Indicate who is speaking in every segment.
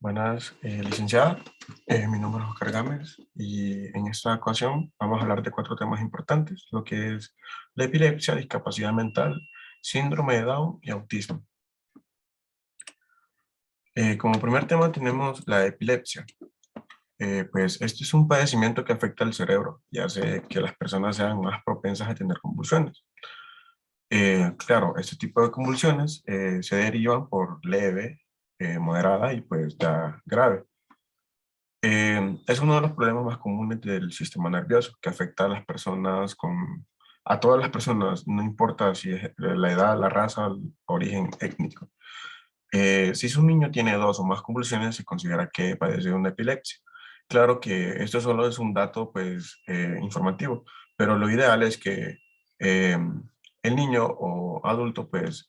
Speaker 1: Buenas, licenciada. Mi nombre es Oscar Gámez y en esta ocasión vamos a hablar de cuatro temas importantes, lo que es la epilepsia, discapacidad mental, síndrome de Down y autismo. Como primer tema tenemos la epilepsia. Pues este es un padecimiento que afecta al cerebro y hace que las personas sean más propensas a tener convulsiones. Claro, este tipo de convulsiones se derivan por leve, moderada y pues ya grave. Es uno de los problemas más comunes del sistema nervioso que afecta a las personas a todas las personas, no importa si es la edad, la raza, el origen étnico. Si su niño tiene dos o más convulsiones, se considera que padece una epilepsia. Claro que esto solo es un dato pues, informativo, pero lo ideal es que eh, el niño o adulto pues,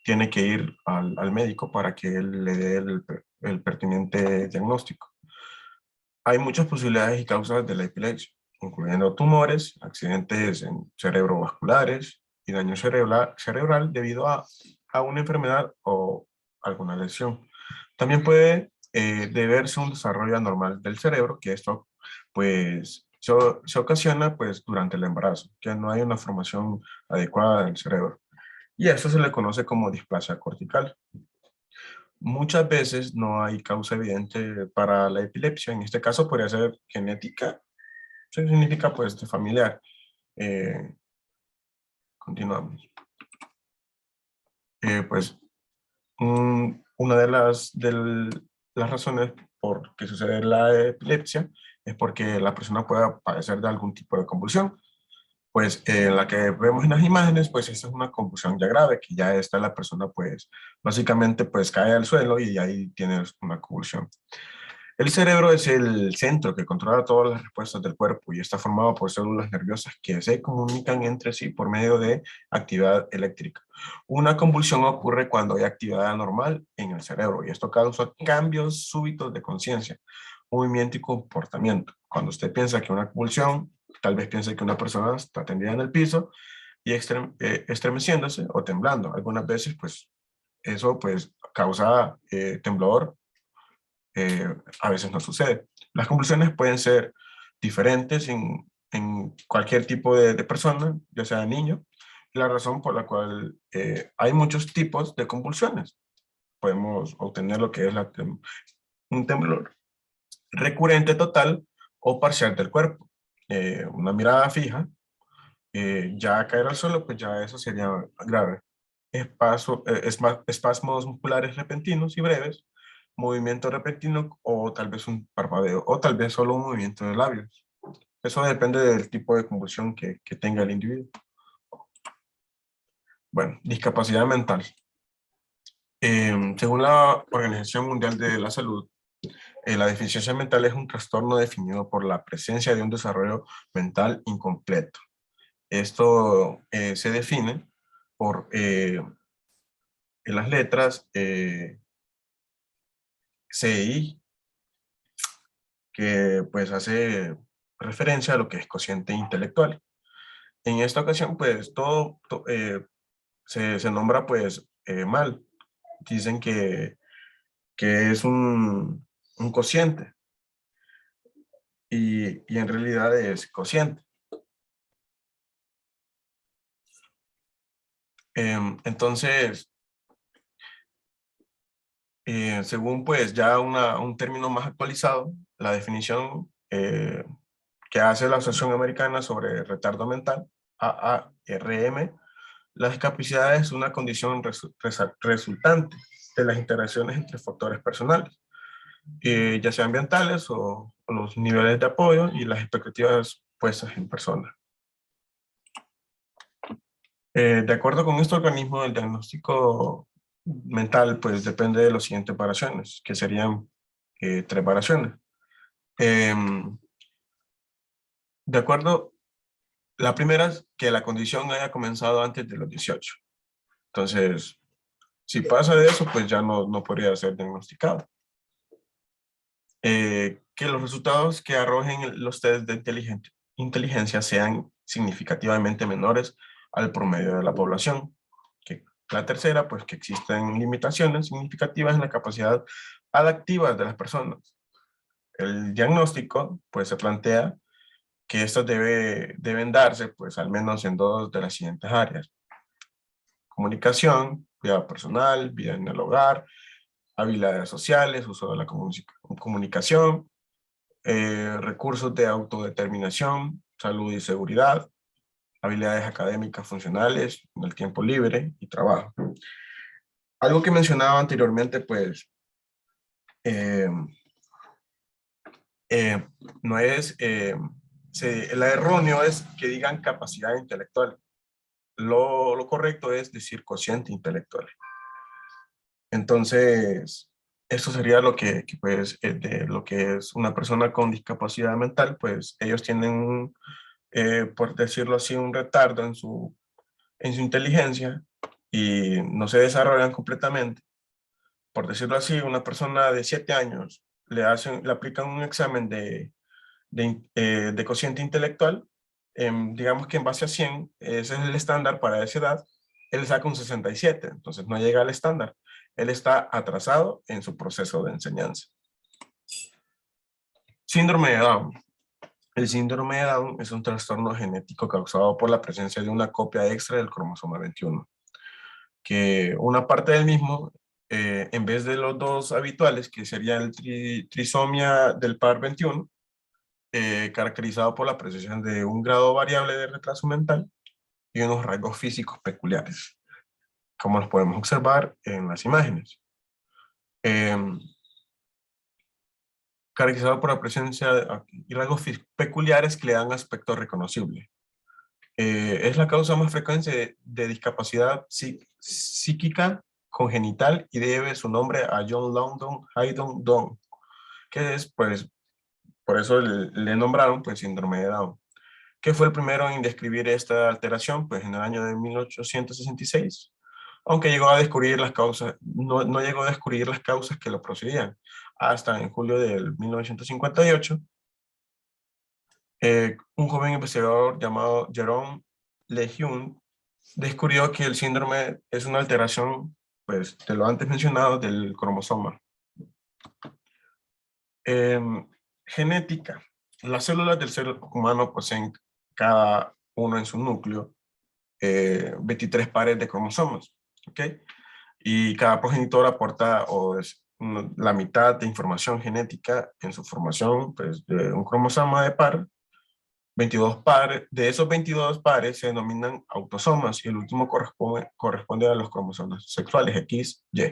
Speaker 1: tiene que ir al médico para que él le dé el pertinente diagnóstico. Hay muchas posibilidades y causas de la epilepsia, incluyendo tumores, accidentes cerebrovasculares y daño cerebral debido a una enfermedad o alguna lesión. También puede deberse a un desarrollo anormal del cerebro, que esto pues se ocasiona pues durante el embarazo, que no hay una formación adecuada del cerebro. Y a esto se le conoce como displasia cortical. Muchas veces no hay causa evidente para la epilepsia. En este caso podría ser genética, eso significa pues de familiar. Eh, Continuamos. Pues una las razones por que sucede la epilepsia es porque la persona pueda padecer de algún tipo de convulsión. Pues la que vemos en las imágenes, pues esta es una convulsión ya grave, que ya está la persona pues básicamente pues cae al suelo y ahí tiene una convulsión. El cerebro es el centro que controla todas las respuestas del cuerpo y está formado por células nerviosas que se comunican entre sí por medio de actividad eléctrica. Una convulsión ocurre cuando hay actividad anormal en el cerebro y esto causa cambios súbitos de conciencia, movimiento y comportamiento. Cuando usted piensa que una convulsión, tal vez piense que una persona está tendida en el piso y estremeciéndose o temblando. Algunas veces, pues, eso pues causa temblor, a veces no sucede. Las convulsiones pueden ser diferentes en cualquier tipo de persona, ya sea niño. La razón por la cual hay muchos tipos de convulsiones. Podemos obtener lo que es un temblor recurrente total o parcial del cuerpo. Una mirada fija, ya caer al suelo, pues ya eso sería grave. Espasmos musculares repentinos y breves, movimiento repentino o tal vez un parpadeo o tal vez solo un movimiento de labios. Eso depende del tipo de convulsión que tenga el individuo. Bueno, discapacidad mental. Según la Organización Mundial de la Salud, la deficiencia mental es un trastorno definido por la presencia de un desarrollo mental incompleto. Esto se define por en las letras CI, que pues hace referencia a lo que es cociente intelectual. En esta ocasión, pues se nombra pues mal. Dicen que es un cociente y en realidad es cociente. Entonces, según pues ya un término más actualizado, la definición que hace la Asociación Americana sobre Retardo Mental, AARM, la discapacidad es una condición resultante de las interacciones entre factores personales, ya sean ambientales o los niveles de apoyo y las expectativas puestas en persona. De acuerdo con este organismo, el diagnóstico mental pues depende de las siguientes variaciones, que serían tres variaciones. De acuerdo, la primera es que la condición haya comenzado antes de los 18. Entonces, si pasa de eso, pues ya no podría ser diagnosticado. Que los resultados que arrojen los test de inteligencia sean significativamente menores al promedio de la población. Que la tercera, pues que existen limitaciones significativas en la capacidad adaptivas de las personas. El diagnóstico, pues, se plantea que estos deben darse, pues, al menos en dos de las siguientes áreas: comunicación, cuidado personal, vida en el hogar, habilidades sociales, uso de la comunicación, recursos de autodeterminación, salud y seguridad, habilidades académicas funcionales en el tiempo libre y trabajo. Algo que mencionaba anteriormente, pues, eh, eh, no es, el erróneo es que digan capacidad intelectual. Lo correcto es decir cociente intelectual. Entonces, eso sería lo pues, de lo que es una persona con discapacidad mental, pues ellos tienen, por decirlo así, un retardo en su inteligencia y no se desarrollan completamente. Por decirlo así, una persona de 7 años le aplican un examen de cociente intelectual, digamos que en base a 100, ese es el estándar para esa edad, él saca un 67, entonces no llega al estándar. Él está atrasado en su proceso de enseñanza. Síndrome de Down. El síndrome de Down es un trastorno genético causado por la presencia de una copia extra del cromosoma 21, que una parte del mismo, en vez de los dos habituales, que sería el trisomia del par 21, caracterizado por la presencia de un grado variable de retraso mental y unos rasgos físicos peculiares, como los podemos observar en las imágenes. Eh, Caracterizado por la presencia y rasgos peculiares que le dan aspecto reconocible. Es la causa más frecuente de discapacidad psíquica congenital y debe su nombre a John London Haydon Down, que es, pues, por eso le nombraron, pues, síndrome de Down. ¿Qué fue el primero en describir esta alteración? Pues en el año de 1866, aunque llegó a descubrir las causas, no llegó a descubrir las causas que lo procedían. Hasta en julio del 1958, un joven investigador llamado Jerome Lejeune descubrió que el síndrome es una alteración, pues, de lo antes mencionado del cromosoma. Genética. Las células del ser humano poseen cada uno en su núcleo 23 pares de cromosomas, ¿ok? Y cada progenitor aporta la mitad de información genética en su formación, pues, de un cromosoma de par. 22 pares, de esos 22 pares se denominan autosomas y el último corresponde a los cromosomas sexuales, X, Y.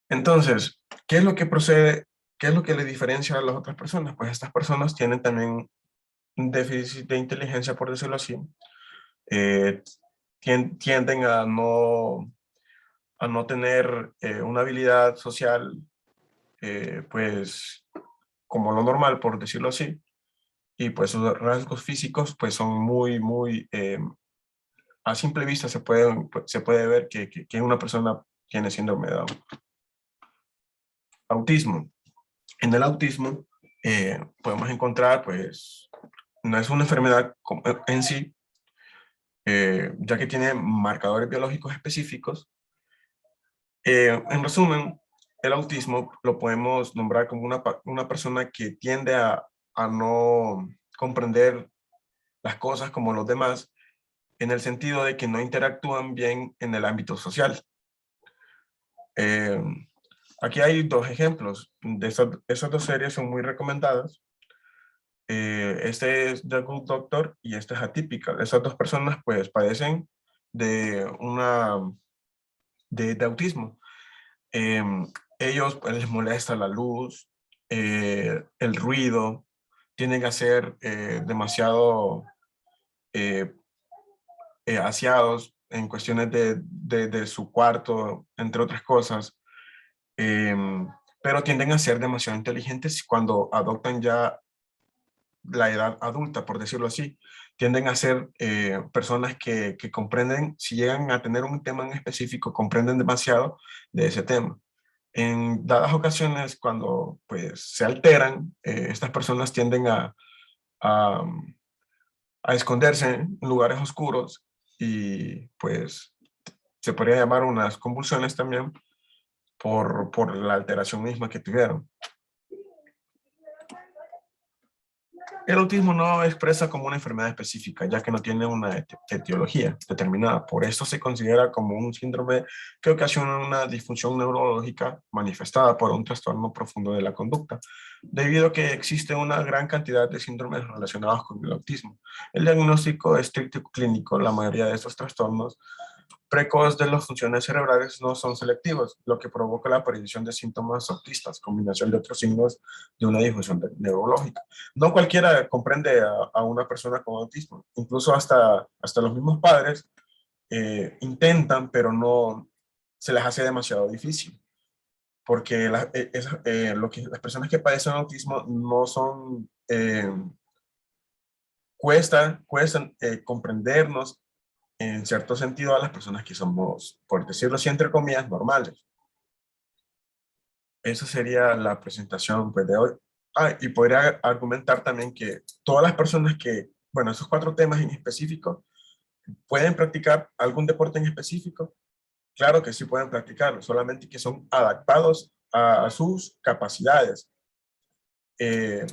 Speaker 1: Entonces, ¿qué es lo que procede? ¿Qué es lo que le diferencia a las otras personas? Pues estas personas tienen también un déficit de inteligencia, por decirlo así. Eh, Tienden a no tener una habilidad social, pues, como lo normal, por decirlo así. Y pues sus rasgos físicos, pues, son muy, a simple vista se puede ver que una persona tiene síndrome de Down. Autismo. En el autismo podemos encontrar, pues, no es una enfermedad en sí, ya que tiene marcadores biológicos específicos. En resumen, el autismo lo podemos nombrar como una persona que tiende a no comprender las cosas como los demás, en el sentido de que no interactúan bien en el ámbito social. Eh, Aquí hay dos ejemplos. Esas dos series son muy recomendadas. Este es The Good Doctor y este es Atypical. Esas dos personas, pues, padecen de de autismo. Eh, Ellos, pues, les molesta la luz, el ruido, tienen que ser demasiado eh, aseados en cuestiones de su cuarto, entre otras cosas. eh, pero tienden a ser demasiado inteligentes cuando adoptan ya la edad adulta, por decirlo así. Tienden a ser personas que comprenden, si llegan a tener un tema en específico, comprenden demasiado de ese tema. En dadas ocasiones, cuando, pues, se alteran, estas personas tienden a, a esconderse en lugares oscuros y, pues, se podría llamar unas convulsiones también, por la alteración misma que tuvieron. El autismo no expresa como una enfermedad específica, ya que no tiene una etiología determinada. Por eso se considera como un síndrome que ocasiona una disfunción neurológica manifestada por un trastorno profundo de la conducta, debido a que existe una gran cantidad de síndromes relacionados con el autismo. El diagnóstico estricto y clínico, la mayoría de estos trastornos precoz de las funciones cerebrales no son selectivos, lo que provoca la aparición de síntomas autistas, combinación de otros signos de una difusión neurológica. No cualquiera comprende a una persona con autismo, incluso hasta los mismos padres intentan, pero no se les hace demasiado difícil, porque las personas que padecen autismo no son, cuestan comprendernos en cierto sentido a las personas que somos, por decirlo así, entre comillas, normales. Esa sería la presentación pues, de hoy. Ah, y podría argumentar también que todas las personas que, bueno, esos 4 temas en específico, ¿pueden practicar algún deporte en específico? Claro que sí pueden practicarlo, solamente que son adaptados a sus capacidades, eh,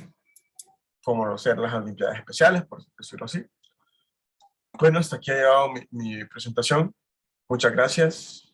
Speaker 1: como ser las Olimpiadas Especiales, por decirlo así. Bueno, hasta aquí ha llegado mi presentación. Muchas gracias.